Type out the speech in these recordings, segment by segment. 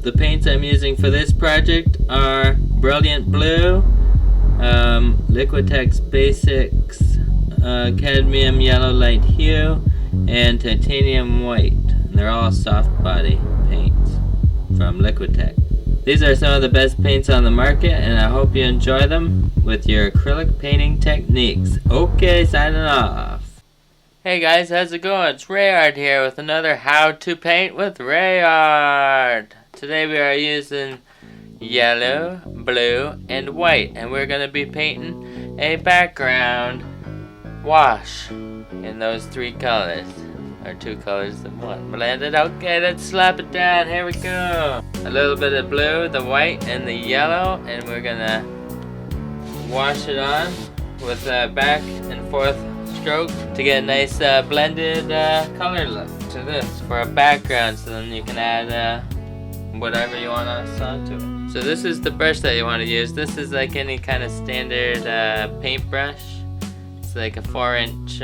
The paints I'm using for this project are Brilliant Blue, Liquitex Basics, Cadmium Yellow Light Hue, and Titanium White. And they're all soft body paints from Liquitex. These are some of the best paints on the market, and I hope you enjoy them with your acrylic painting techniques. Okay, signing off. Hey guys, how's it going? It's RAEART here with another How to Paint with RAEART. Today we are using yellow, blue, and white, and we're going to be painting a background wash in those three colors. Or two colors in one. Blended. Okay, let's slap it down. Here we go. A little bit of blue, the white, and the yellow, and we're gonna wash it on with a back and forth stroke to get a nice blended color look to this for a background, so then you can add whatever you want onto it. So this is the brush that you want to use. This is like any kind of standard paintbrush. It's like a 4-inch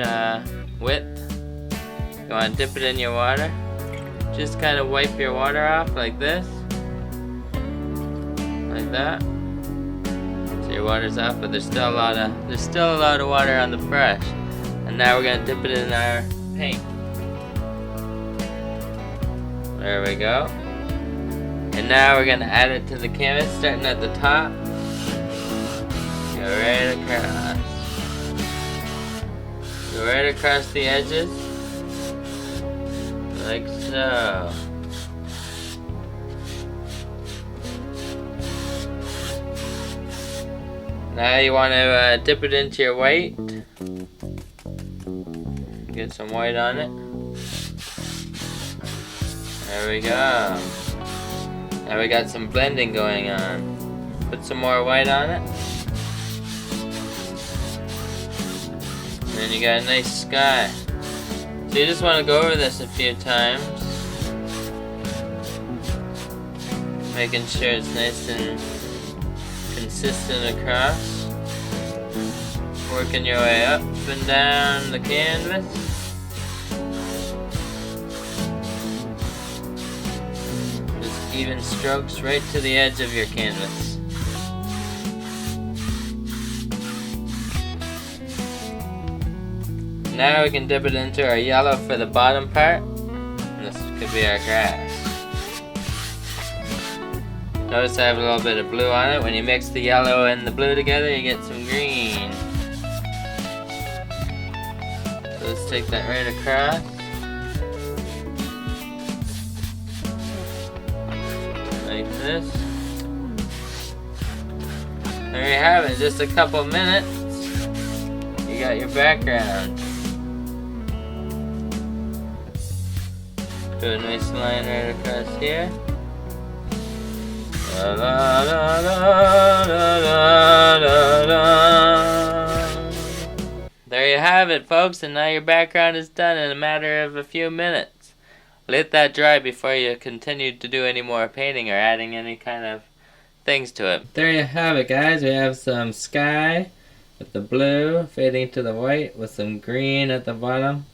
width. You want to dip it in your water. Just kind of wipe your water off like this. Like that. So your water's off, but there's still a lot of water on the brush. And now we're gonna dip it in our paint. There we go. And now we're gonna add it to the canvas, starting at the top. Go right across. Go right across the edges. Like so. Now you want to dip it into your white. Get some white on it. There we go. Now we got some blending going on. Put some more white on it. And then you got a nice sky. So you just want to go over this a few times, making sure it's nice and consistent across, working your way up and down the canvas. Just even strokes right to the edge of your canvas. Now we can dip it into our yellow for the bottom part. And this could be our grass. Notice I have a little bit of blue on it. When you mix the yellow and the blue together, you get some green. So let's take that right across. Like this. There you have it, just a couple minutes. You got your background. Do a nice line right across here. La, la, la, la, la, la, la. There you have it, folks, and now your background is done in a matter of a few minutes. Let that dry before you continue to do any more painting or adding any kind of things to it. There you have it, guys. We have some sky with the blue fading to the white with some green at the bottom.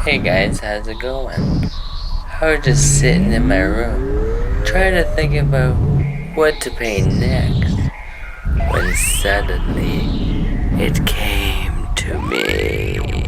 Hey guys, how's it going? I was just sitting in my room trying to think about what to paint next, when suddenly it came to me.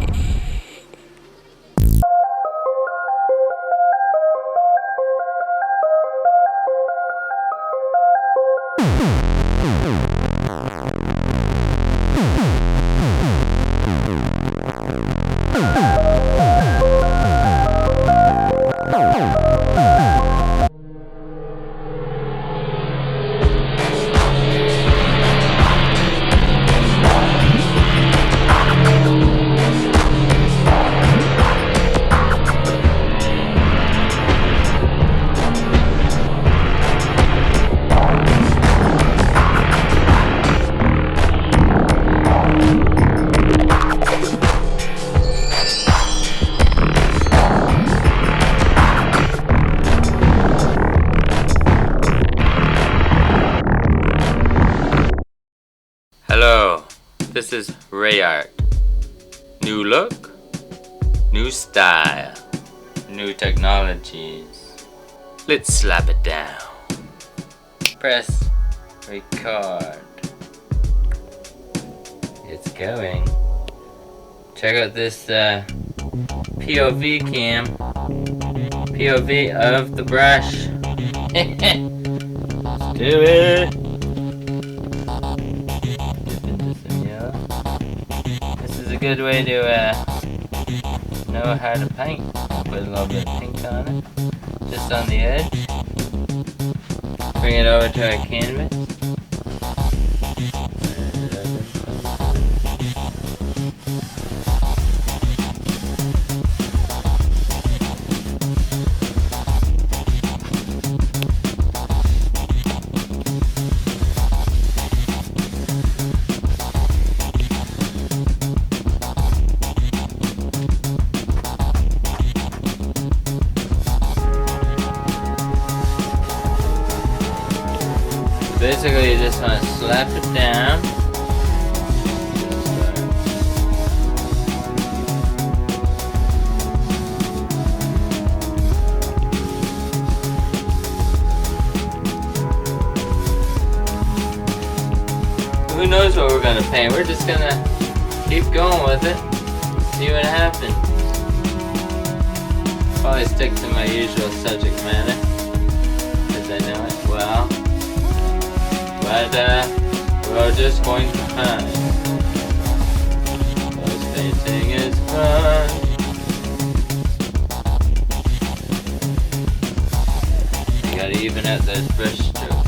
This is RAEART. New look, new style, new technologies. Let's slap it down. Press record. It's going. Check out this POV cam. POV of the brush. Let's do it. Dip into some yellow. This is a good way to know how to paint. Put a little bit of pink on it, just on the edge. Bring it over to our canvas. Basically, you just want to slap it down. Who knows what we're gonna paint? We're just gonna keep going with it. See what happens. Probably stick to my usual subject matter, because I know it well. But we're just going to find. Because painting is fun. You gotta even out those brush strokes.